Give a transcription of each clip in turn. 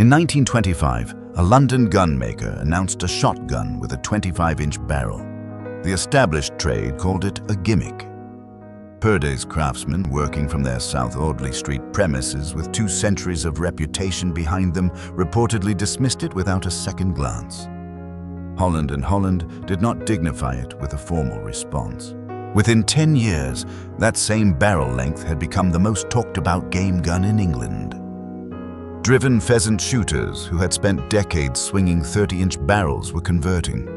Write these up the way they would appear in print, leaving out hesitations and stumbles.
In 1925, a London gun maker announced a shotgun with a 25-inch barrel. The established trade called it a gimmick. Purday's craftsmen, working from their South Audley Street premises with 2 centuries of reputation behind them, reportedly dismissed it without a second glance. Holland & Holland did not dignify it with a formal response. Within 10 years, that same barrel length had become the most talked-about game gun in England. Driven pheasant shooters who had spent decades swinging 30-inch barrels were converting.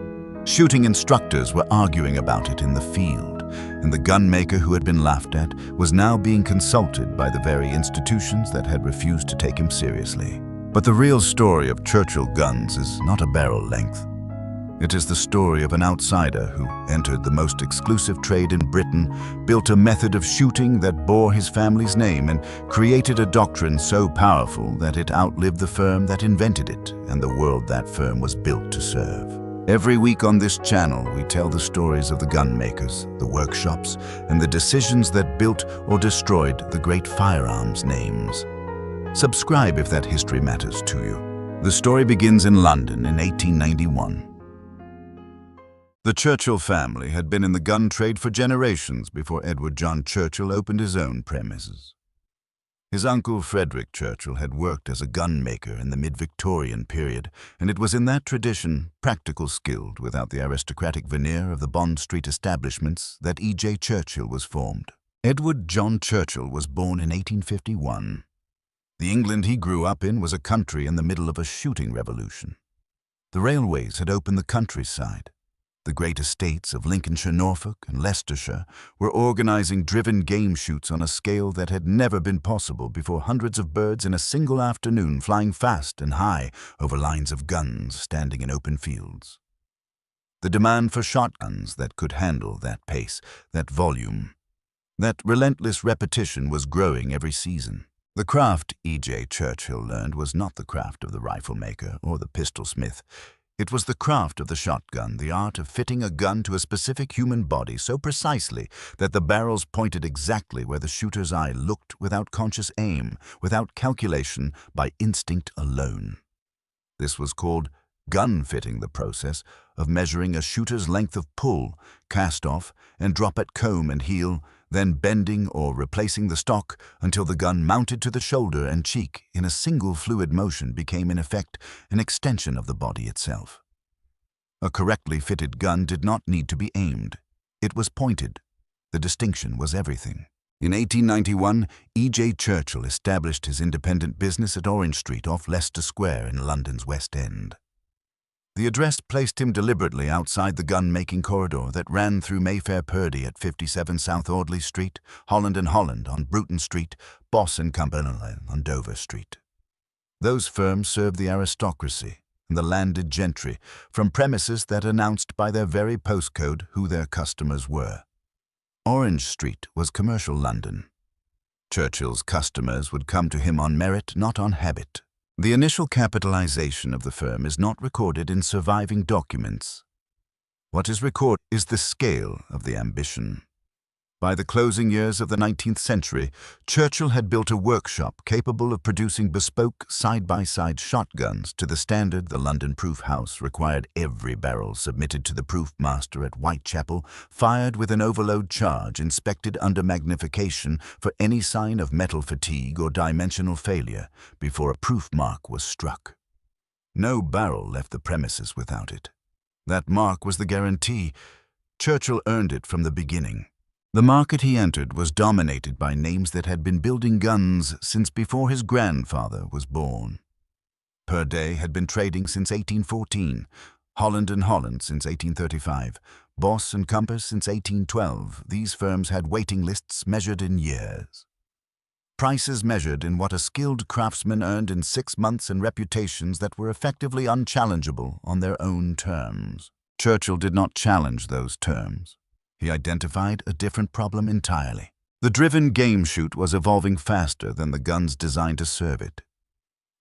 Shooting instructors were arguing about it in the field, and the gun maker who had been laughed at was now being consulted by the very institutions that had refused to take him seriously. But the real story of Churchill Guns is not a barrel length. It is the story of an outsider who entered the most exclusive trade in Britain, built a method of shooting that bore his family's name, and created a doctrine so powerful that it outlived the firm that invented it and the world that firm was built to serve. Every week on this channel, we tell the stories of the gun makers, the workshops, and the decisions that built or destroyed the great firearms names. Subscribe if that history matters to you. The story begins in London in 1891. The Churchill family had been in the gun trade for generations before Edward John Churchill opened his own premises. His uncle Frederick Churchill had worked as a gun maker in the mid-Victorian period, and it was in that tradition, practical skilled without the aristocratic veneer of the Bond Street establishments, that E.J. Churchill was formed. Edward John Churchill was born in 1851. The England he grew up in was a country in the middle of a shooting revolution. The railways had opened the countryside. The great estates of Lincolnshire, Norfolk, and Leicestershire were organizing driven game shoots on a scale that had never been possible before, hundreds of birds in a single afternoon flying fast and high over lines of guns standing in open fields. The demand for shotguns that could handle that pace, that volume, that relentless repetition was growing every season. The craft, E.J. Churchill learned, was not the craft of the rifle maker or the pistol smith. It was the craft of the shotgun, the art of fitting a gun to a specific human body so precisely that the barrels pointed exactly where the shooter's eye looked, without conscious aim, without calculation, by instinct alone. This was called gun fitting, the process of measuring a shooter's length of pull, cast off, and drop at comb and heel, then bending or replacing the stock until the gun mounted to the shoulder and cheek in a single fluid motion became in effect an extension of the body itself. A correctly fitted gun did not need to be aimed. It was pointed. The distinction was everything. In 1891, E.J. Churchill established his independent business at Orange Street off Leicester Square in London's West End. The address placed him deliberately outside the gun-making corridor that ran through Mayfair Purdy at 57 South Audley Street, Holland & Holland on Bruton Street, Boss & Company on Dover Street. Those firms served the aristocracy and the landed gentry from premises that announced by their very postcode who their customers were. Orange Street was commercial London. Churchill's customers would come to him on merit, not on habit. The initial capitalization of the firm is not recorded in surviving documents. What is recorded is the scale of the ambition. By the closing years of the 19th century, Churchill had built a workshop capable of producing bespoke side-by-side shotguns to the standard the London Proof House required every barrel submitted to the proof master at Whitechapel, fired with an overload charge, inspected under magnification for any sign of metal fatigue or dimensional failure before a proof mark was struck. No barrel left the premises without it. That mark was the guarantee. Churchill earned it from the beginning. The market he entered was dominated by names that had been building guns since before his grandfather was born. Purday had been trading since 1814, Holland & Holland since 1835, Boss & Compass since 1812. These firms had waiting lists measured in years. Prices measured in what a skilled craftsman earned in 6 months, and reputations that were effectively unchallengeable on their own terms. Churchill did not challenge those terms. He identified a different problem entirely. The driven game shoot was evolving faster than the guns designed to serve it.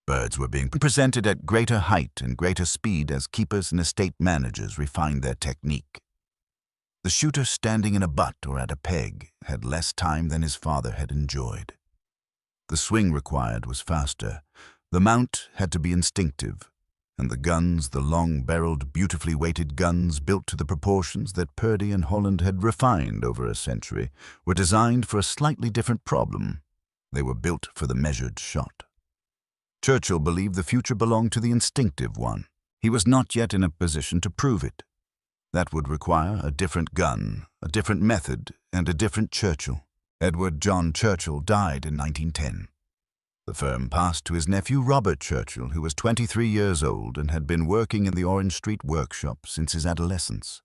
Birds were being presented at greater height and greater speed as keepers and estate managers refined their technique. The shooter standing in a butt or at a peg had less time than his father had enjoyed. The swing required was faster. The mount had to be instinctive, and the guns, the long-barreled, beautifully weighted guns built to the proportions that Purdy and Holland had refined over a century, were designed for a slightly different problem. They were built for the measured shot. Churchill believed the future belonged to the instinctive one. He was not yet in a position to prove it. That would require a different gun, a different method, and a different Churchill. Edward John Churchill died in 1910. The firm passed to his nephew Robert Churchill, who was 23 years old and had been working in the Orange Street workshop since his adolescence.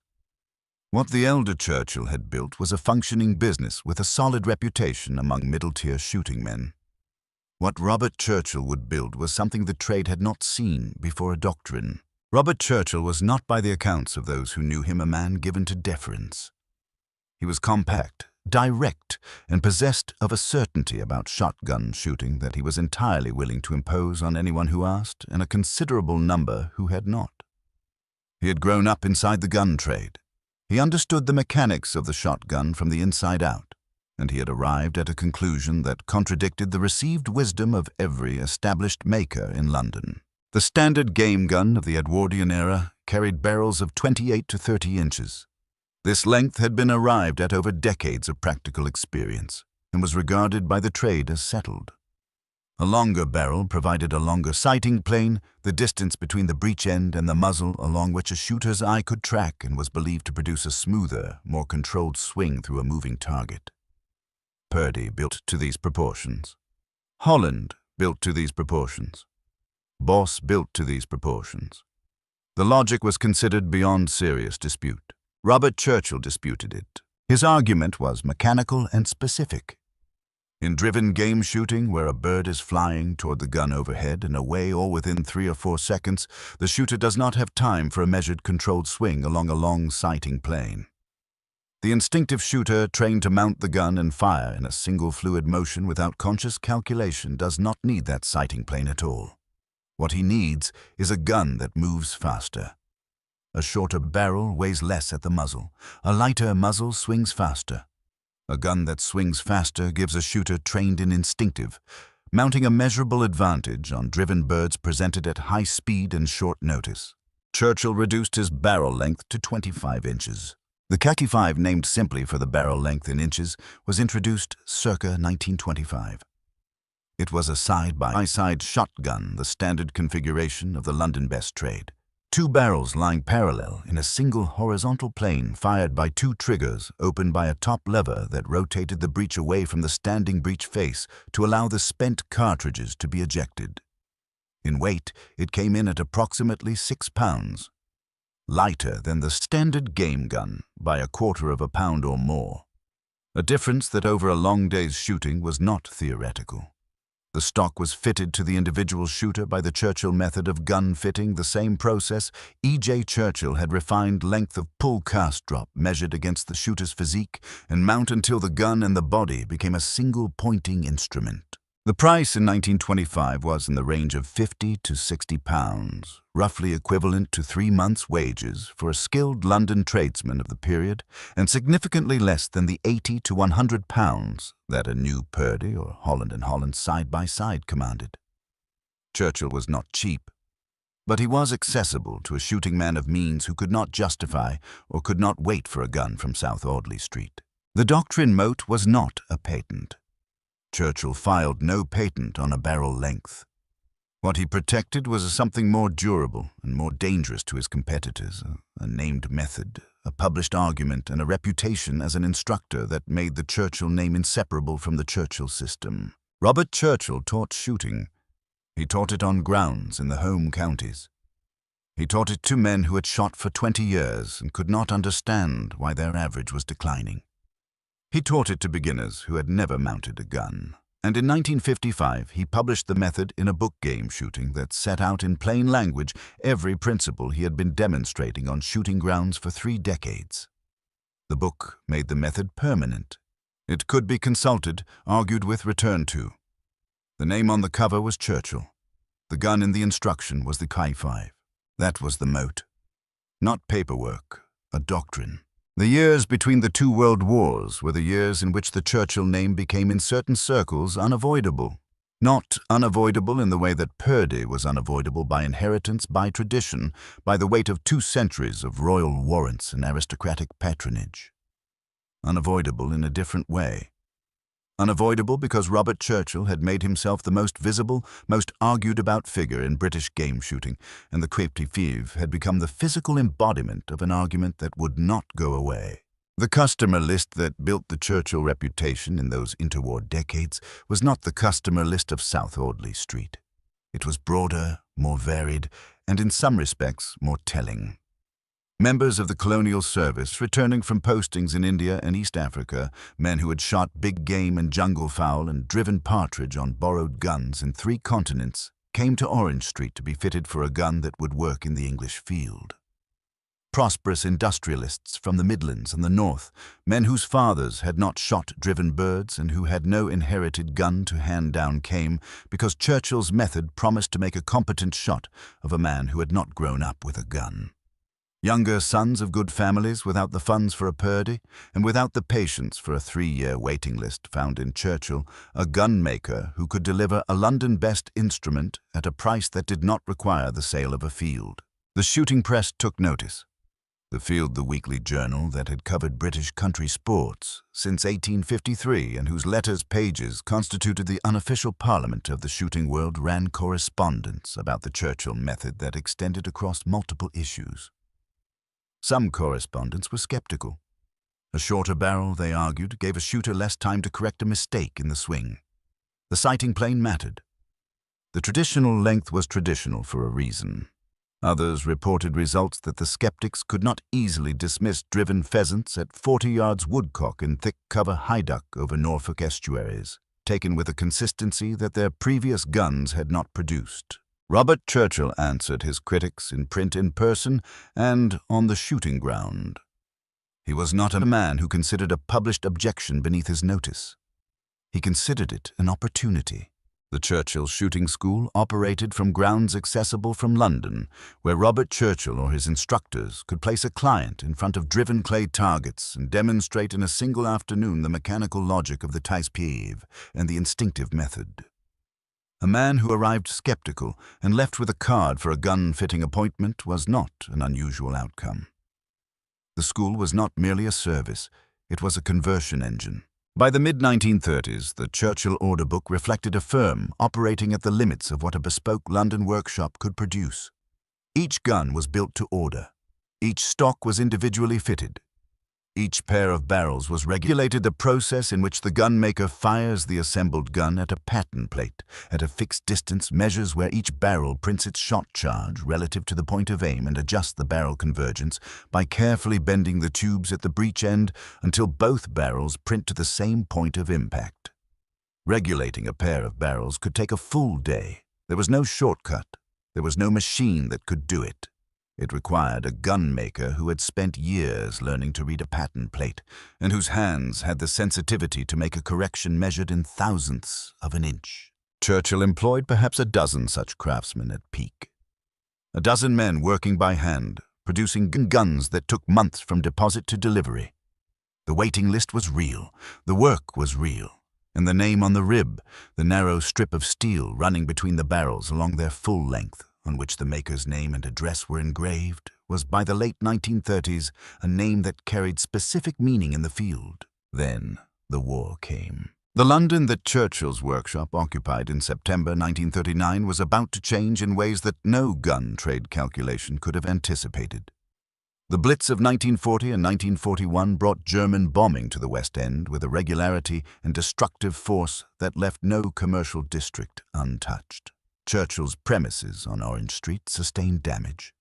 What the elder Churchill had built was a functioning business with a solid reputation among middle-tier shooting men. What Robert Churchill would build was something the trade had not seen before, a doctrine. Robert Churchill was not, by the accounts of those who knew him, a man given to deference. He was compact, direct, and possessed of a certainty about shotgun shooting that he was entirely willing to impose on anyone who asked, and a considerable number who had not. He had grown up inside the gun trade. He understood the mechanics of the shotgun from the inside out, and he had arrived at a conclusion that contradicted the received wisdom of every established maker in London. The standard game gun of the Edwardian era carried barrels of 28 to 30 inches. This length had been arrived at over decades of practical experience and was regarded by the trade as settled. A longer barrel provided a longer sighting plane, the distance between the breech end and the muzzle along which a shooter's eye could track, and was believed to produce a smoother, more controlled swing through a moving target. Purdy built to these proportions. Holland built to these proportions. Boss built to these proportions. The logic was considered beyond serious dispute. Robert Churchill disputed it. His argument was mechanical and specific. In driven game shooting, where a bird is flying toward the gun overhead and away all within 3 or 4 seconds, the shooter does not have time for a measured, controlled swing along a long sighting plane. The instinctive shooter, trained to mount the gun and fire in a single fluid motion without conscious calculation, does not need that sighting plane at all. What he needs is a gun that moves faster. A shorter barrel weighs less at the muzzle. A lighter muzzle swings faster. A gun that swings faster gives a shooter trained in instinctive, mounting a measurable advantage on driven birds presented at high speed and short notice. Churchill reduced his barrel length to 25 inches. The khaki 5, named simply for the barrel length in inches, was introduced circa 1925. It was a side-by-side shotgun, the standard configuration of the London best trade. 2 barrels lying parallel in a single horizontal plane, fired by 2 triggers opened by a top lever that rotated the breech away from the standing breech face to allow the spent cartridges to be ejected. In weight, it came in at approximately 6 pounds, lighter than the standard game gun by 1/4 pound or more, a difference that over a long day's shooting was not theoretical. The stock was fitted to the individual shooter by the Churchill method of gun fitting, the same process E.J. Churchill had refined length of pull cast drop measured against the shooter's physique and mount until the gun and the body became a single pointing instrument. The price in 1925 was in the range of 50 to 60 pounds, roughly equivalent to 3 months' wages for a skilled London tradesman of the period, and significantly less than the 80 to 100 pounds that a new Purdy or Holland & Holland side-by-side commanded. Churchill was not cheap, but he was accessible to a shooting man of means who could not justify or could not wait for a gun from South Audley Street. The doctrine moat was not a patent. Churchill filed no patent on a barrel length. What he protected was something more durable and more dangerous to his competitors, a named method, a published argument, and a reputation as an instructor that made the Churchill name inseparable from the Churchill system. Robert Churchill taught shooting. He taught it on grounds in the home counties. He taught it to men who had shot for 20 years and could not understand why their average was declining. He taught it to beginners who had never mounted a gun. And in 1955, he published the method in a book, Game Shooting, that set out in plain language every principle he had been demonstrating on shooting grounds for 3 decades. The book made the method permanent. It could be consulted, argued with, returned to. The name on the cover was Churchill. The gun in the instruction was the Ki-5. That was the moat. Not paperwork, a doctrine. The years between the 2 world wars were the years in which the Churchill name became in certain circles unavoidable. Not unavoidable in the way that Purdy was unavoidable by inheritance, by tradition, by the weight of 2 centuries of royal warrants and aristocratic patronage. Unavoidable in a different way. Unavoidable because Robert Churchill had made himself the most visible, most argued-about figure in British game shooting, and the Crêpe de Fèves had become the physical embodiment of an argument that would not go away. The customer list that built the Churchill reputation in those interwar decades was not the customer list of South Audley Street. It was broader, more varied, and in some respects more telling. Members of the colonial service returning from postings in India and East Africa, men who had shot big game and jungle fowl and driven partridge on borrowed guns in 3 continents, came to Orange Street to be fitted for a gun that would work in the English field. Prosperous industrialists from the Midlands and the North, men whose fathers had not shot driven birds and who had no inherited gun to hand down, came because Churchill's method promised to make a competent shot of a man who had not grown up with a gun. Younger sons of good families without the funds for a Purdy and without the patience for a 3-year waiting list found in Churchill a gun maker who could deliver a London-best instrument at a price that did not require the sale of a field. The shooting press took notice. The Field, the weekly journal that had covered British country sports since 1853 and whose letters pages constituted the unofficial parliament of the shooting world, ran correspondence about the Churchill method that extended across multiple issues. Some correspondents were skeptical. A shorter barrel, they argued, gave a shooter less time to correct a mistake in the swing. The sighting plane mattered. The traditional length was traditional for a reason. Others reported results that the skeptics could not easily dismiss driven pheasants at 40 yards woodcock in thick cover hayduck over Norfolk estuaries, taken with a consistency that their previous guns had not produced. Robert Churchill answered his critics in print, in person, and on the shooting ground. He was not a man who considered a published objection beneath his notice. He considered it an opportunity. The Churchill Shooting School operated from grounds accessible from London, where Robert Churchill or his instructors could place a client in front of driven clay targets and demonstrate in a single afternoon the mechanical logic of the taille-pied and the instinctive method. A man who arrived skeptical and left with a card for a gun-fitting appointment was not an unusual outcome. The school was not merely a service, it was a conversion engine. By the mid-1930s, the Churchill order book reflected a firm operating at the limits of what a bespoke London workshop could produce. Each gun was built to order. Each stock was individually fitted. Each pair of barrels was regulated. The process in which the gun maker fires the assembled gun at a pattern plate, at a fixed distance, measures where each barrel prints its shot charge relative to the point of aim and adjusts the barrel convergence by carefully bending the tubes at the breech end until both barrels print to the same point of impact. Regulating a pair of barrels could take a full day. There was no shortcut. There was no machine that could do it. It required a gun maker who had spent years learning to read a pattern plate and whose hands had the sensitivity to make a correction measured in thousandths of an inch. Churchill employed perhaps a dozen such craftsmen at peak. A dozen men working by hand, producing guns that took months from deposit to delivery. The waiting list was real, the work was real, and the name on the rib, the narrow strip of steel running between the barrels along their full length, on which the maker's name and address were engraved, was by the late 1930s a name that carried specific meaning in the field. Then the war came. The London that Churchill's workshop occupied in September 1939 was about to change in ways that no gun trade calculation could have anticipated. The Blitz of 1940 and 1941 brought German bombing to the West End with a regularity and destructive force that left no commercial district untouched. Churchill's premises on Orange Street sustained damage.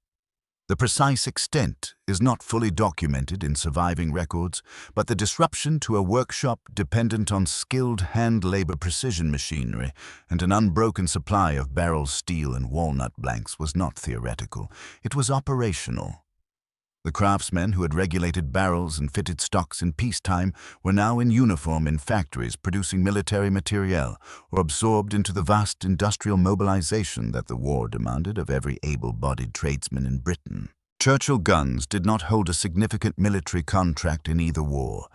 The precise extent is not fully documented in surviving records, but the disruption to a workshop dependent on skilled hand-labor precision machinery and an unbroken supply of barrel steel and walnut blanks was not theoretical. It was operational. The craftsmen who had regulated barrels and fitted stocks in peacetime were now in uniform in factories producing military materiel or absorbed into the vast industrial mobilization that the war demanded of every able-bodied tradesman in Britain. Churchill Guns did not hold a significant military contract in either war,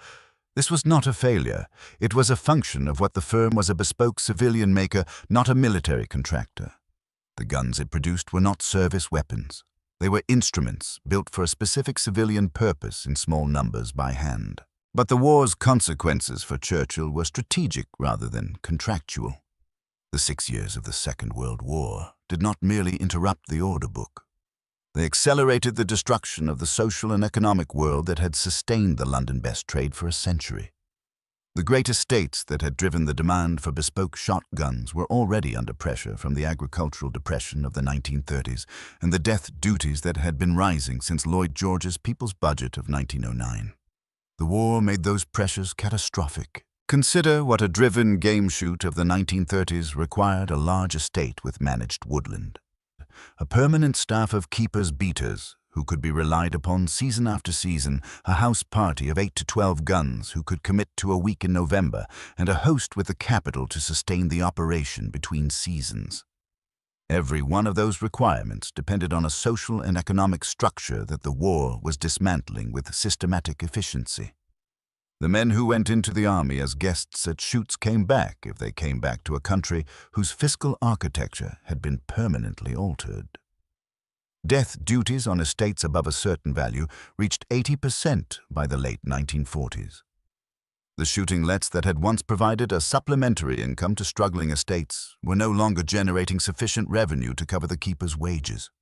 This was not a failure. It was a function of what the firm was: a bespoke civilian maker, not a military contractor. The guns it produced were not service weapons. They were instruments built for a specific civilian purpose in small numbers by hand. But the war's consequences for Churchill were strategic rather than contractual. The 6 years of the Second World War did not merely interrupt the order book. They accelerated the destruction of the social and economic world that had sustained the London best trade for a century. The great estates that had driven the demand for bespoke shotguns were already under pressure from the agricultural depression of the 1930s and the death duties that had been rising since Lloyd George's People's Budget of 1909. The war made those pressures catastrophic. Consider what a driven game shoot of the 1930s required: a large estate with managed woodland, a permanent staff of keepers-beaters who could be relied upon season after season, a house party of 8 to 12 guns who could commit to a week in November, and a host with the capital to sustain the operation between seasons. Every one of those requirements depended on a social and economic structure that the war was dismantling with systematic efficiency. The men who went into the army as guests at shoots came back if they came back to a country whose fiscal architecture had been permanently altered. Death duties on estates above a certain value reached 80% by the late 1940s. The shooting lets that had once provided a supplementary income to struggling estates were no longer generating sufficient revenue to cover the keepers' wages.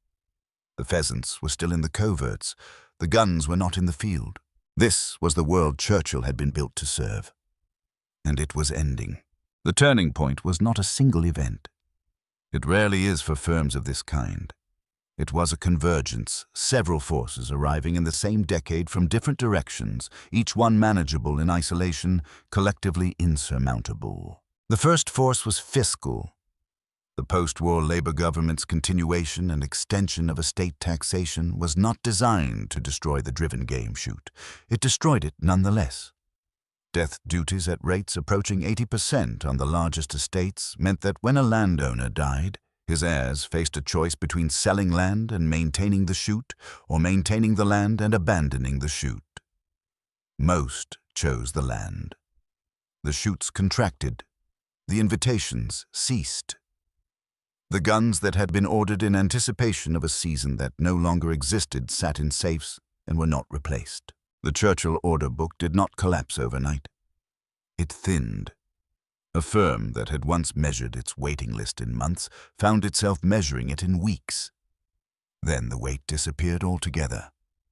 The pheasants were still in the coverts. The guns were not in the field. This was the world Churchill had been built to serve. And it was ending. The turning point was not a single event. It rarely is for firms of this kind. It was a convergence, several forces arriving in the same decade from different directions, each one manageable in isolation, collectively insurmountable. The first force was fiscal. The post-war Labour government's continuation and extension of estate taxation was not designed to destroy the driven game shoot. It destroyed it nonetheless. Death duties at rates approaching 80% on the largest estates meant that when a landowner died, his heirs faced a choice between selling land and maintaining the shoot, or maintaining the land and abandoning the shoot. Most chose the land. The shoots contracted. The invitations ceased. The guns that had been ordered in anticipation of a season that no longer existed sat in safes and were not replaced. The Churchill order book did not collapse overnight. It thinned. A firm that had once measured its waiting list in months found itself measuring it in weeks. Then the wait disappeared altogether.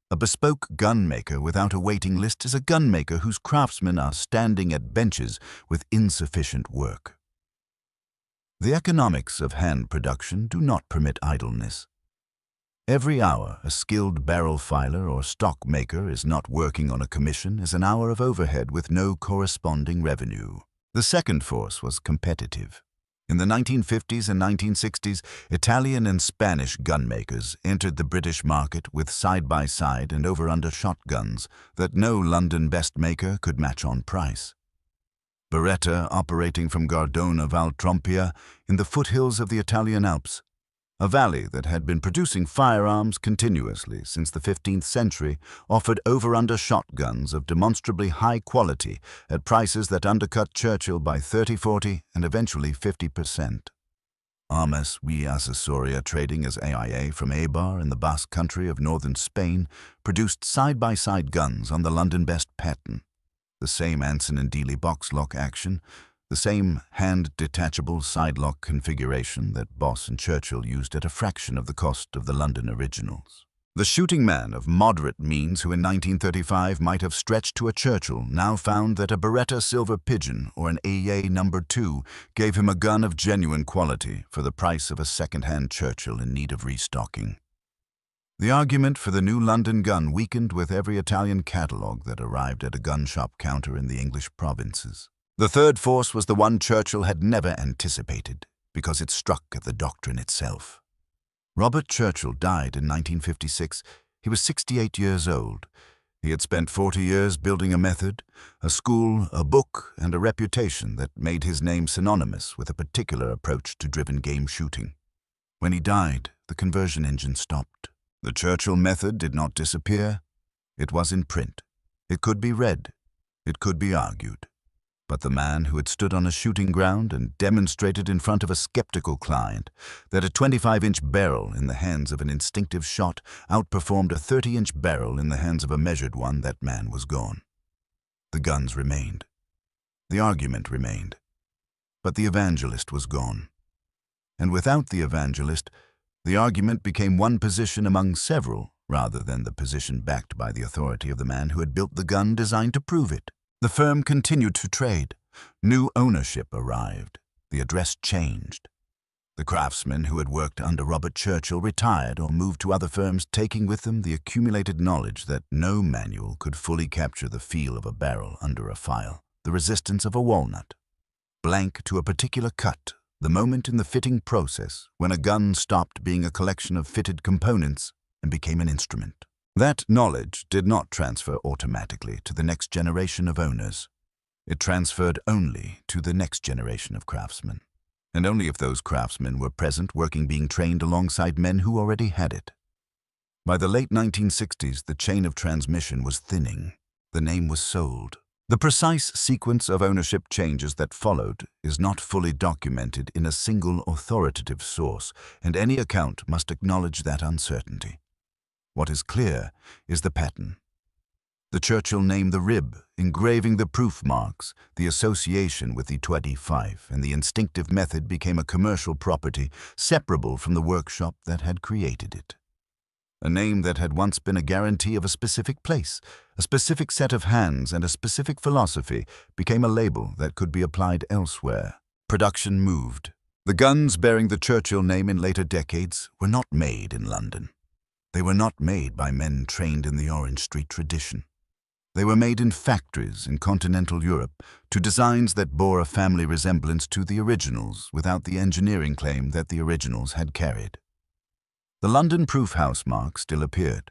A bespoke gun maker without a waiting list is a gun maker whose craftsmen are standing at benches with insufficient work. The economics of hand production do not permit idleness. Every hour a skilled barrel filer or stock maker is not working on a commission is an hour of overhead with no corresponding revenue. The second force was competitive. In the 1950s and 1960s, Italian and Spanish gun makers entered the British market with side-by-side and over-under shotguns that no London best maker could match on price. Beretta operating from Gardona Valtrompia in the foothills of the Italian Alps, a valley that had been producing firearms continuously since the 15th century, offered over-under shotguns of demonstrably high quality at prices that undercut Churchill by 30, 40, and eventually 50%. Armas y Asesoria, trading as AIA from Eibar in the Basque country of northern Spain, produced side-by-side guns on the London best pattern. The same Anson and Dealey box lock action, the same hand-detachable side-lock configuration that Boss and Churchill used at a fraction of the cost of the London originals. The shooting man of moderate means who in 1935 might have stretched to a Churchill now found that a Beretta Silver Pigeon or an AEA No. 2 gave him a gun of genuine quality for the price of a second-hand Churchill in need of restocking. The argument for the new London gun weakened with every Italian catalogue that arrived at a gun shop counter in the English provinces. The third force was the one Churchill had never anticipated, because it struck at the doctrine itself. Robert Churchill died in 1956. He was 68 years old. He had spent 40 years building a method, a school, a book, and a reputation that made his name synonymous with a particular approach to driven game shooting. When he died, the conversion engine stopped. The Churchill method did not disappear. It was in print. It could be read. it could be argued. But the man who had stood on a shooting ground and demonstrated in front of a skeptical client that a 25-inch barrel in the hands of an instinctive shot outperformed a 30-inch barrel in the hands of a measured one, that man was gone. The guns remained. The argument remained. But the evangelist was gone. And without the evangelist, the argument became one position among several, rather than the position backed by the authority of the man who had built the gun designed to prove it. The firm continued to trade. New ownership arrived. The address changed. The craftsmen who had worked under Robert Churchill retired or moved to other firms, taking with them the accumulated knowledge that no manual could fully capture the feel of a barrel under a file, the resistance of a walnut. Blank to a particular cut, the moment in the fitting process when a gun stopped being a collection of fitted components and became an instrument. That knowledge did not transfer automatically to the next generation of owners. It transferred only to the next generation of craftsmen, and only if those craftsmen were present, working, being trained alongside men who already had it. By the late 1960s, the chain of transmission was thinning. The name was sold. The precise sequence of ownership changes that followed is not fully documented in a single authoritative source, and any account must acknowledge that uncertainty. What is clear is the pattern. The Churchill name, the rib, engraving the proof marks, the association with the 25, and the instinctive method became a commercial property separable from the workshop that had created it. A name that had once been a guarantee of a specific place, a specific set of hands, and a specific philosophy became a label that could be applied elsewhere. Production moved. The guns bearing the Churchill name in later decades were not made in London. They were not made by men trained in the Orange Street tradition. They were made in factories in continental Europe to designs that bore a family resemblance to the originals without the engineering claim that the originals had carried. The London proof house mark still appeared.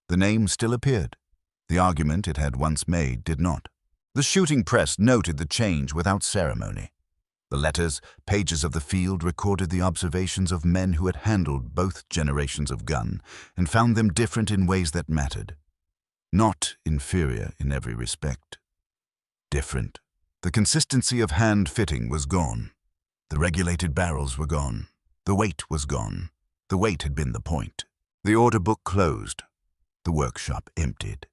The name still appeared. The argument it had once made did not. The shooting press noted the change without ceremony. The letters, pages of the field recorded the observations of men who had handled both generations of gun and found them different in ways that mattered. Not inferior in every respect. Different. The consistency of hand fitting was gone. The regulated barrels were gone. The weight was gone. The weight had been the point. The order book closed. The workshop emptied.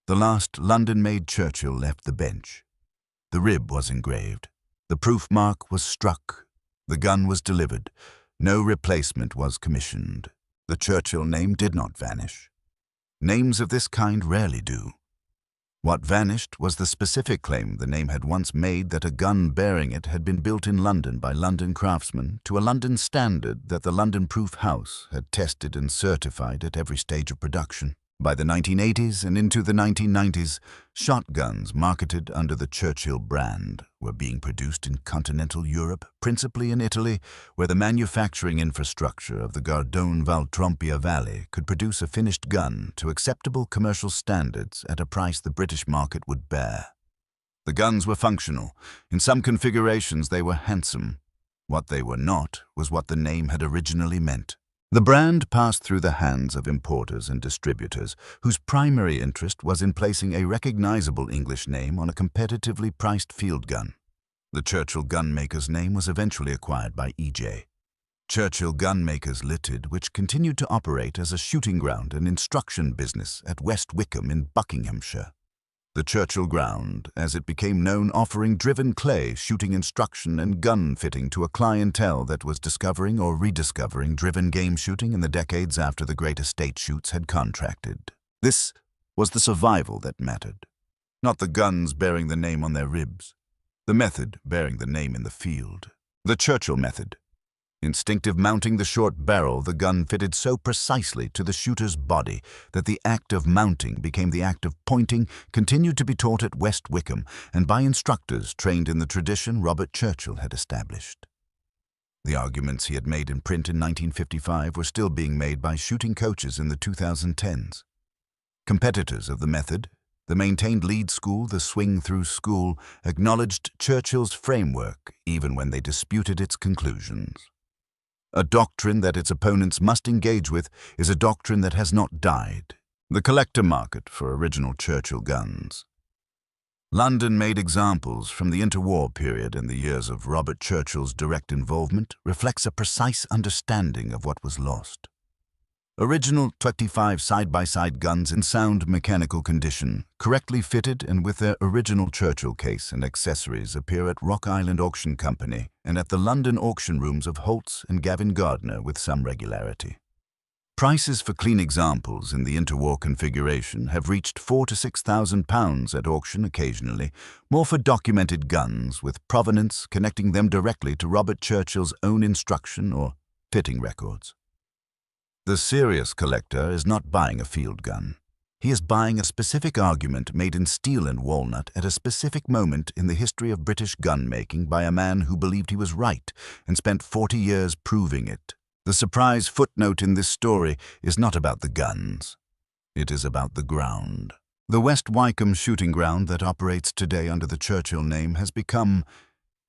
The last London-made Churchill left the bench. The rib was engraved. The proof mark was struck. The gun was delivered. No replacement was commissioned. The Churchill name did not vanish. Names of this kind rarely do. What vanished was the specific claim the name had once made that a gun bearing it had been built in London by London craftsmen to a London standard that the London Proof House had tested and certified at every stage of production. By the 1980s and into the 1990s, shotguns marketed under the Churchill brand were being produced in continental Europe, principally in Italy, where the manufacturing infrastructure of the Gardone-Valtrompia Valley could produce a finished gun to acceptable commercial standards at a price the British market would bear. The guns were functional. In some configurations they were handsome. What they were not was what the name had originally meant. The brand passed through the hands of importers and distributors whose primary interest was in placing a recognizable English name on a competitively priced field gun. The Churchill gunmaker's name was eventually acquired by E.J. Churchill Gunmakers Limited, which continued to operate as a shooting ground and instruction business at West Wickham in Buckinghamshire. The Churchill Ground, as it became known, offering driven clay shooting instruction and gun fitting to a clientele that was discovering or rediscovering driven game shooting in the decades after the great estate shoots had contracted. This was the survival that mattered, not the guns bearing the name on their ribs, the method bearing the name in the field. The Churchill method. Instinctive mounting the short barrel, the gun fitted so precisely to the shooter's body that the act of mounting became the act of pointing, continued to be taught at West Wickham and by instructors trained in the tradition Robert Churchill had established. The arguments he had made in print in 1955 were still being made by shooting coaches in the 2010s. Competitors of the method, the maintained lead school, the swing-through school, acknowledged Churchill's framework even when they disputed its conclusions. A doctrine that its opponents must engage with is a doctrine that has not died. The collector market for original Churchill guns. London made examples from the interwar period and the years of Robert Churchill's direct involvement reflects a precise understanding of what was lost. Original 25 side-by-side guns in sound mechanical condition, correctly fitted and with their original Churchill case and accessories appear at Rock Island Auction Company and at the London auction rooms of Holt's and Gavin Gardner with some regularity. Prices for clean examples in the interwar configuration have reached £4,000 to £6,000 at auction occasionally, more for documented guns with provenance connecting them directly to Robert Churchill's own instruction or fitting records. The serious collector is not buying a field gun. He is buying a specific argument made in steel and walnut at a specific moment in the history of British gun-making by a man who believed he was right and spent 40 years proving it. The surprise footnote in this story is not about the guns. It is about the ground. The West Wycombe shooting ground that operates today under the Churchill name has become,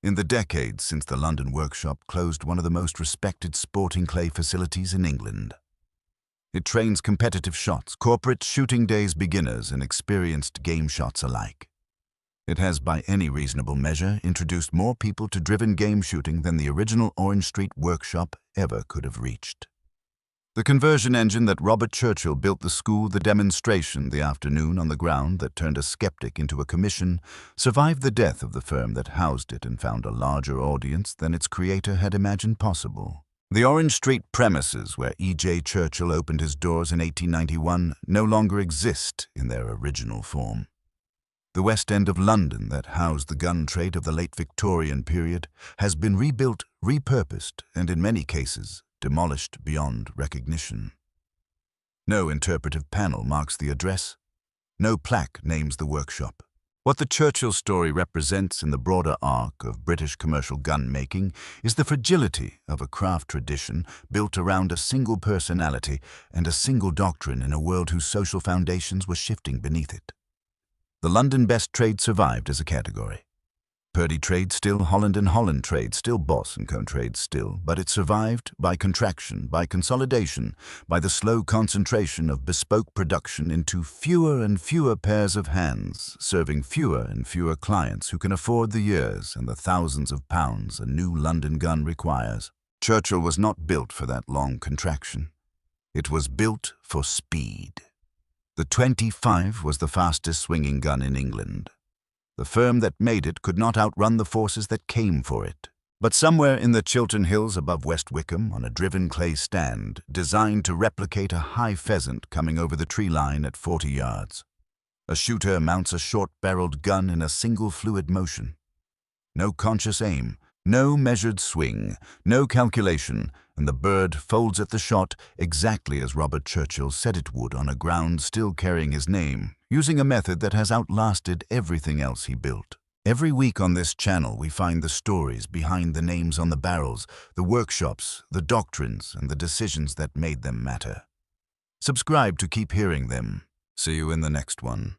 in the decades since the London workshop closed, one of the most respected sporting clay facilities in England. It trains competitive shots, corporate shooting days beginners and experienced game shots alike. It has, by any reasonable measure, introduced more people to driven game shooting than the original Orange Street workshop ever could have reached. The conversion engine that Robert Churchill built the school, the demonstration, the afternoon on the ground that turned a skeptic into a commission, survived the death of the firm that housed it and found a larger audience than its creator had imagined possible. The Orange Street premises where E.J. Churchill opened his doors in 1891 no longer exist in their original form. The West End of London that housed the gun trade of the late Victorian period has been rebuilt, repurposed, and in many cases demolished beyond recognition. No interpretive panel marks the address. No plaque names the workshop. What the Churchill story represents in the broader arc of British commercial gun-making is the fragility of a craft tradition built around a single personality and a single doctrine in a world whose social foundations were shifting beneath it. The London best trade survived as a category. Purdy trade still, Holland and Holland trade still, Boss & Co trade still, but it survived by contraction, by consolidation, by the slow concentration of bespoke production into fewer and fewer pairs of hands, serving fewer and fewer clients who can afford the years and the thousands of pounds a new London gun requires. Churchill was not built for that long contraction. It was built for speed. The 25 was the fastest swinging gun in England. The firm that made it could not outrun the forces that came for it. But somewhere in the Chiltern Hills above West Wycombe, on a driven clay stand, designed to replicate a high pheasant coming over the tree line at 40 yards, a shooter mounts a short-barreled gun in a single fluid motion. No conscious aim, no measured swing, no calculation, and the bird folds at the shot exactly as Robert Churchill said it would on a ground still carrying his name, using a method that has outlasted everything else he built. Every week on this channel we find the stories behind the names on the barrels, the workshops, the doctrines, and the decisions that made them matter. Subscribe to keep hearing them. See you in the next one.